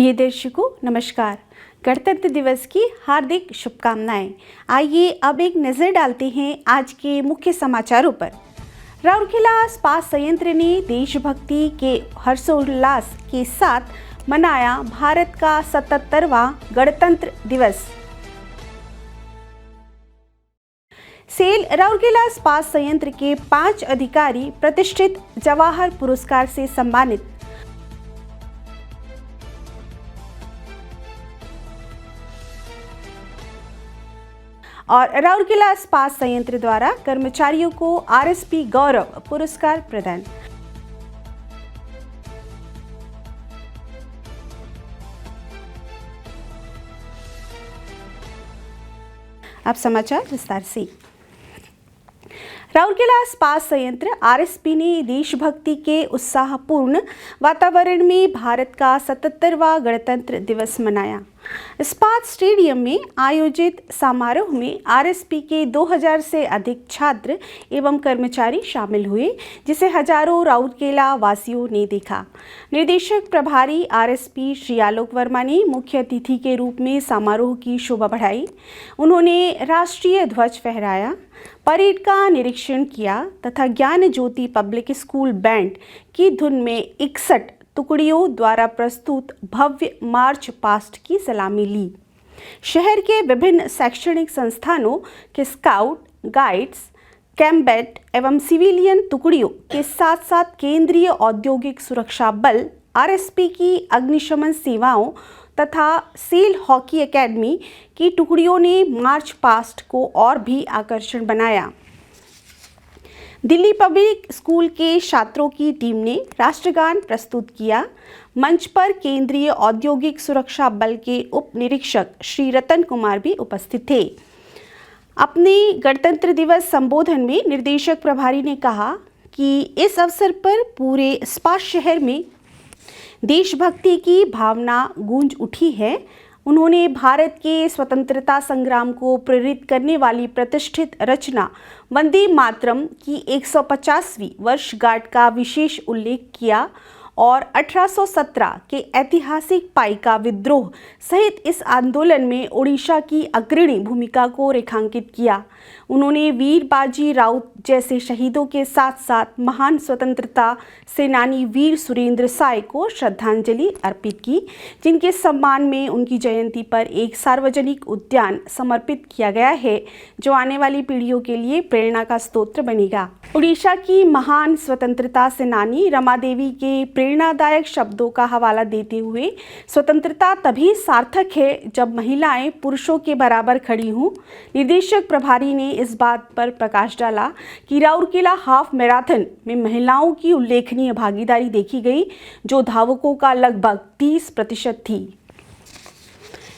प्रिय दर्शकों नमस्कार। गणतंत्र दिवस की हार्दिक शुभकामनाएं। आइए अब एक नज़र डालते हैं आज के मुख्य समाचारों पर। राउरकेला इस्पात संयंत्र ने देशभक्ति के हर्षोल्लास के साथ मनाया भारत का 77वां गणतंत्र दिवस। सेल राउरकेला इस्पात संयंत्र के 5 अधिकारी प्रतिष्ठित जवाहर पुरस्कार से सम्मानित। और राउरकेला इस्पात संयंत्र द्वारा कर्मचारियों को आरएसपी गौरव पुरस्कार प्रदान। अब समाचार विस्तार से। राउरकेला इस्पात संयंत्र आरएसपी ने देशभक्ति के उत्साहपूर्ण वातावरण में भारत का 77वां गणतंत्र दिवस मनाया। इस्पात स्टेडियम में आयोजित समारोह में आरएसपी के 2000 से अधिक छात्र एवं कर्मचारी शामिल हुए, जिसे हजारों राउरकेला वासियों ने देखा। निर्देशक प्रभारी आरएसपी श्री आलोक वर्मा ने मुख्य अतिथि के रूप में समारोह की शोभा बढ़ाई। उन्होंने राष्ट्रीय ध्वज फहराया, परेड का निरीक्षण किया तथा ज्ञान ज्योति पब्लिक स्कूल बैंड की धुन में 61 टुकड़ियों द्वारा प्रस्तुत भव्य मार्च पास्ट की सलामी ली। शहर के विभिन्न शैक्षणिक संस्थानों के स्काउट, गाइड्स, कैम्बेट एवं सिविलियन टुकड़ियों के साथ साथ केंद्रीय औद्योगिक सुरक्षा बल, आरएसपी की अग्निशमन सेवाओं तथा सेल हॉकी एकेडमी की टुकड़ियों ने मार्च पास्ट को और भी आकर्षण बनाया। दिल्ली पब्लिक स्कूल के छात्रों की टीम ने राष्ट्रगान प्रस्तुत किया। मंच पर केंद्रीय औद्योगिक सुरक्षा बल के उप निरीक्षक श्री रतन कुमार भी उपस्थित थे। अपने गणतंत्र दिवस संबोधन में निर्देशक प्रभारी ने कहा कि इस अवसर पर पूरे इस्पात शहर में देशभक्ति की भावना गूंज उठी है। उन्होंने भारत के स्वतंत्रता संग्राम को प्रेरित करने वाली प्रतिष्ठित रचना वंदे मातरम की 150वीं वर्षगांठ का विशेष उल्लेख किया और 1817 के ऐतिहासिक पाइका विद्रोह सहित इस आंदोलन में ओडिशा की अग्रणी भूमिका को रेखांकित किया। उन्होंने वीर बाजी राउत जैसे शहीदों के साथ साथ महान स्वतंत्रता सेनानी वीर सुरेंद्र साय को श्रद्धांजलि अर्पित की, जिनके सम्मान में उनकी जयंती पर एक सार्वजनिक उद्यान समर्पित किया गया है, जो आने वाली पीढ़ियों के लिए प्रेरणा का स्रोत बनेगा। ओडिशा की महान स्वतंत्रता सेनानी रमा देवी के प्रेरणादायक शब्दों का हवाला देते हुए, स्वतंत्रता तभी सार्थक है जब महिलाएं पुरुषों के बराबर खड़ी हों। निर्देशक प्रभारी ने इस बात पर प्रकाश डाला कि राउरकेला हाफ मैराथन में महिलाओं की उल्लेखनीय भागीदारी देखी गई, जो धावकों का लगभग 30% थी।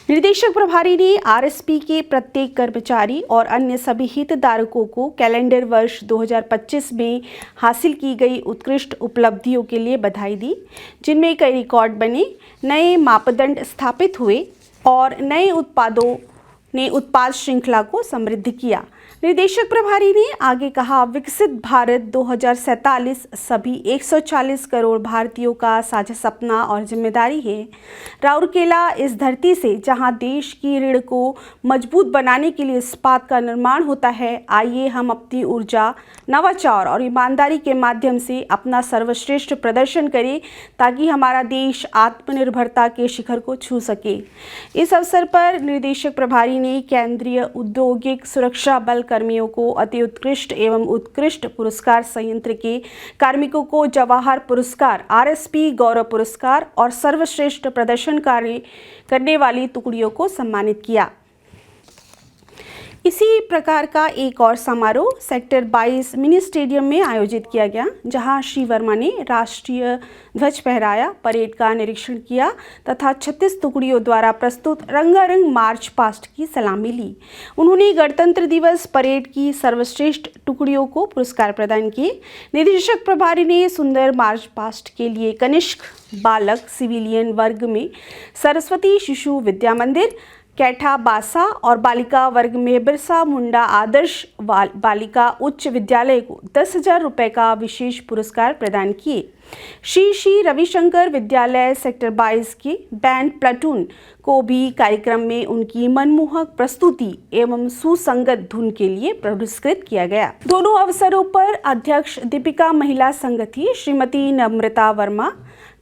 निर्देशक प्रभारी ने आरएसपी के प्रत्येक कर्मचारी और अन्य सभी हितधारकों को कैलेंडर वर्ष 2025 में हासिल की गई उत्कृष्ट उपलब्धियों के लिए बधाई दी, जिनमें कई रिकॉर्ड बने, नए मापदंड स्थापित हुए और नए उत्पादों ने उत्पाद श्रृंखला को समृद्ध किया। निर्देशक प्रभारी ने आगे कहा, विकसित भारत 2047 सभी 140 करोड़ भारतीयों का साझा सपना और जिम्मेदारी है। राउरकेला इस धरती से जहां देश की रीढ़ को मजबूत बनाने के लिए इस्पात का निर्माण होता है, आइए हम अपनी ऊर्जा, नवाचार और ईमानदारी के माध्यम से अपना सर्वश्रेष्ठ प्रदर्शन करें, ताकि हमारा देश आत्मनिर्भरता के शिखर को छू सके। इस अवसर पर निर्देशक प्रभारी ने केंद्रीय औद्योगिक सुरक्षा बल कर्मियों को अति उत्कृष्ट एवं उत्कृष्ट पुरस्कार, संयंत्र के कार्मिकों को जवाहर पुरस्कार, आरएसपी गौरव पुरस्कार और सर्वश्रेष्ठ प्रदर्शन कार्य करने वाली टुकड़ियों को सम्मानित किया। इसी प्रकार का एक और समारोह सेक्टर 22 मिनी स्टेडियम में आयोजित किया गया, जहां श्री वर्मा ने राष्ट्रीय ध्वज फहराया, परेड का निरीक्षण किया तथा 36 टुकड़ियों द्वारा प्रस्तुत रंगारंग मार्च पास्ट की सलामी ली। उन्होंने गणतंत्र दिवस परेड की सर्वश्रेष्ठ टुकड़ियों को पुरस्कार प्रदान किए। निदेशक प्रभारी ने सुंदर मार्च पास्ट के लिए कनिष्क बालक सिविलियन वर्ग में सरस्वती शिशु विद्या मंदिर, कैठा बासा और बालिका वर्ग में बिरसा मुंडा आदर्श बालिका उच्च विद्यालय को 10,000 रुपये का विशेष पुरस्कार प्रदान किए। श्री रविशंकर विद्यालय सेक्टर 22 के बैंड प्लाटून को भी कार्यक्रम में उनकी मनमोहक प्रस्तुति एवं सुसंगत धुन के लिए पुरस्कृत किया गया। दोनों अवसरों पर अध्यक्ष दीपिका महिला संगठन श्रीमती नम्रता वर्मा,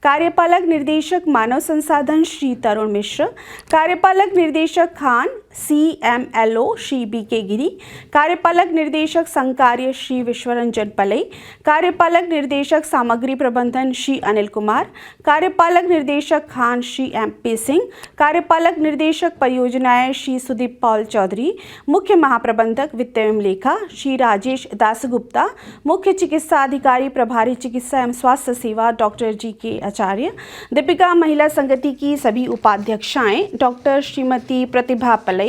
कार्यपालक निर्देशक मानव संसाधन श्री तरुण मिश्र, कार्यपालक निर्देशक खान CMLO श्री BK गिरी, कार्यपालक निर्देशक संकार्य श्री विश्वरंजन पलई, कार्यपालक निर्देशक सामग्री प्रबंधन श्री अनिल कुमार, कार्यपालक निर्देशक खान श्री MP सिंह, कार्यपालक निर्देशक परियोजनाएं श्री सुदीप पॉल चौधरी, मुख्य महाप्रबंधक वित्त एवं लेखा श्री राजेश दासगुप्ता, मुख्य चिकित्सा अधिकारी प्रभारी चिकित्सा एवं स्वास्थ्य सेवा डॉक्टर GK आचार्य, दीपिका महिला संगति की सभी उपाध्यक्षाएं डॉक्टर श्रीमती प्रतिभा पलई,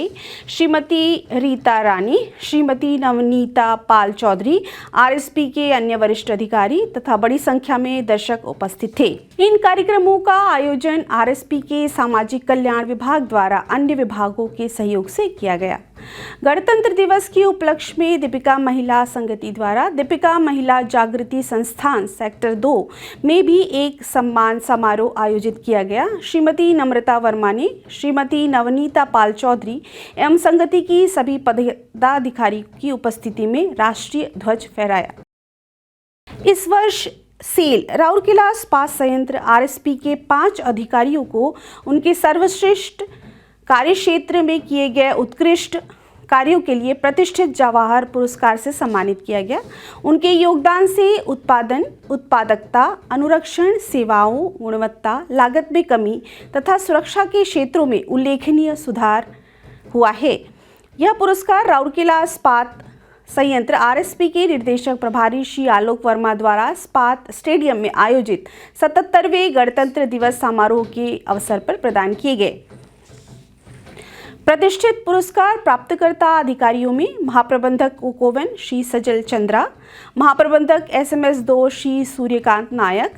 श्रीमती रीता रानी, श्रीमती नवनीता पाल चौधरी, RSP के अन्य वरिष्ठ अधिकारी तथा बड़ी संख्या में दर्शक उपस्थित थे। इन कार्यक्रमों का आयोजन RSP के सामाजिक कल्याण विभाग द्वारा अन्य विभागों के सहयोग से किया गया। गणतंत्र दिवस के उपलक्ष्य में दीपिका महिला संगति द्वारा दीपिका महिला जागृति संस्थान सेक्टर 2 में भी एक सम्मान समारोह आयोजित किया गया। श्रीमती नम्रता वर्मा ने श्रीमती नवनीता पाल चौधरी एवं संगति की सभी पदाधिकारी की उपस्थिति में राष्ट्रीय ध्वज फहराया। इस वर्ष सेल राउरकेला इस्पात संयंत्र RSP के 5 अधिकारियों को उनके सर्वश्रेष्ठ कार्यक्षेत्र में किए गए उत्कृष्ट कार्यों के लिए प्रतिष्ठित जवाहर पुरस्कार से सम्मानित किया गया। उनके योगदान से उत्पादन, उत्पादकता, अनुरक्षण, सेवाओं, गुणवत्ता, लागत में कमी तथा सुरक्षा के क्षेत्रों में उल्लेखनीय सुधार हुआ है। यह पुरस्कार राउरकेला इस्पात संयंत्र RSP के निर्देशक प्रभारी श्री आलोक वर्मा द्वारा इस्पात स्टेडियम में आयोजित 77वें गणतंत्र दिवस समारोह के अवसर पर प्रदान किए गए। प्रतिष्ठित पुरस्कार प्राप्तकर्ता अधिकारियों में महाप्रबंधक कोकोवन श्री सजल चंद्रा, महाप्रबंधक SMS 2 श्री सूर्यकांत नायक,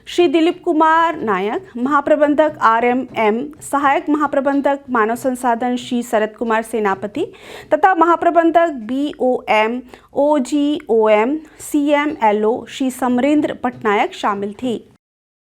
श्री दिलीप कुमार नायक, महाप्रबंधक RMM, सहायक महाप्रबंधक मानव संसाधन श्री शरद कुमार सेनापति तथा महाप्रबंधक BOM, OGOM, CMLO Shri Samarendra Patnaik शामिल थे।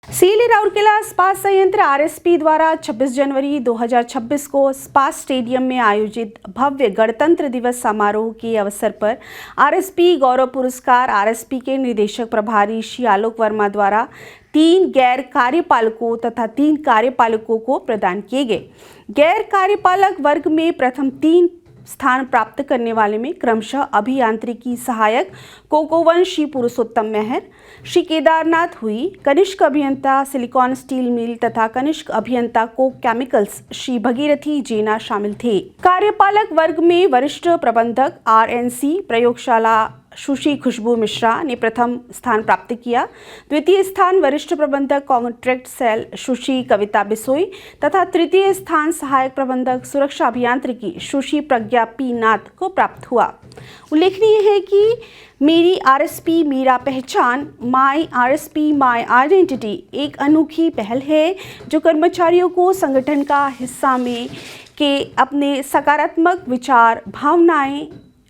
सेल राउरकेला इस्पात संयंत्र RSP द्वारा 26 जनवरी 2026 को इस्पात स्टेडियम में आयोजित भव्य गणतंत्र दिवस समारोह के अवसर पर RSP गौरव पुरस्कार RSP के निदेशक प्रभारी श्री आलोक वर्मा द्वारा 3 गैर कार्यपालकों तथा 3 कार्यपालकों को प्रदान किए गए। गैर कार्यपालक वर्ग में प्रथम 3 स्थान प्राप्त करने वाले में क्रमशः अभियांत्रिकी सहायक कोकोवन श्री पुरुषोत्तम मेहर, श्री केदारनाथ हुई, कनिष्क अभियंता सिलिकॉन स्टील मिल तथा कनिष्क अभियंता कोक केमिकल्स श्री भगीरथी जेना शामिल थे। कार्यपालक वर्ग में वरिष्ठ प्रबंधक RNC प्रयोगशाला सुश्री खुशबू मिश्रा ने प्रथम स्थान प्राप्त किया। द्वितीय स्थान वरिष्ठ प्रबंधक कॉन्ट्रैक्ट सेल सुश्री कविता बिसोई तथा तृतीय स्थान सहायक प्रबंधक सुरक्षा अभियांत्रिकी सुश्री प्रज्ञा P नाथ को प्राप्त हुआ। उल्लेखनीय है कि मेरी RSP मेरा पहचान माई RSP माई आइडेंटिटी एक अनोखी पहल है जो कर्मचारियों को संगठन का हिस्सा में के अपने सकारात्मक विचार, भावनाएं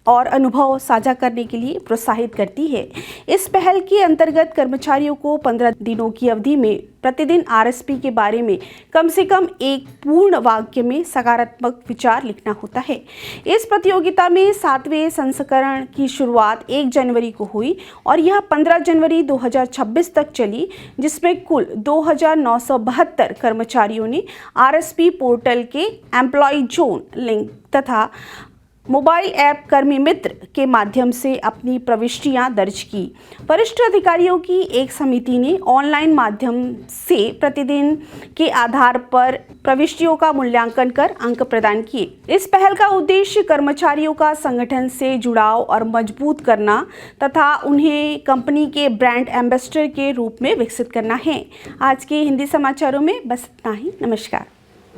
और अनुभव साझा करने के लिए प्रोत्साहित करती है। इस पहल के अंतर्गत कर्मचारियों को 15 दिनों की अवधि में प्रतिदिन RSP के बारे में कम से कम एक पूर्ण वाक्य में सकारात्मक विचार लिखना होता है। इस प्रतियोगिता में 7वें संस्करण की शुरुआत 1 जनवरी को हुई और यह 15 जनवरी 2026 तक चली, जिसमें कुल 2972 कर्मचारियों ने RSP पोर्टल के एम्प्लॉय जोन लिंक तथा मोबाइल ऐप कर्मी मित्र के माध्यम से अपनी प्रविष्टियां दर्ज की। वरिष्ठ अधिकारियों की एक समिति ने ऑनलाइन माध्यम से प्रतिदिन के आधार पर प्रविष्टियों का मूल्यांकन कर अंक प्रदान किए। इस पहल का उद्देश्य कर्मचारियों का संगठन से जुड़ाव और मजबूत करना तथा उन्हें कंपनी के ब्रांड एम्बेसडर के रूप में विकसित करना है। आज के हिंदी समाचारों में बस इतना ही। नमस्कार।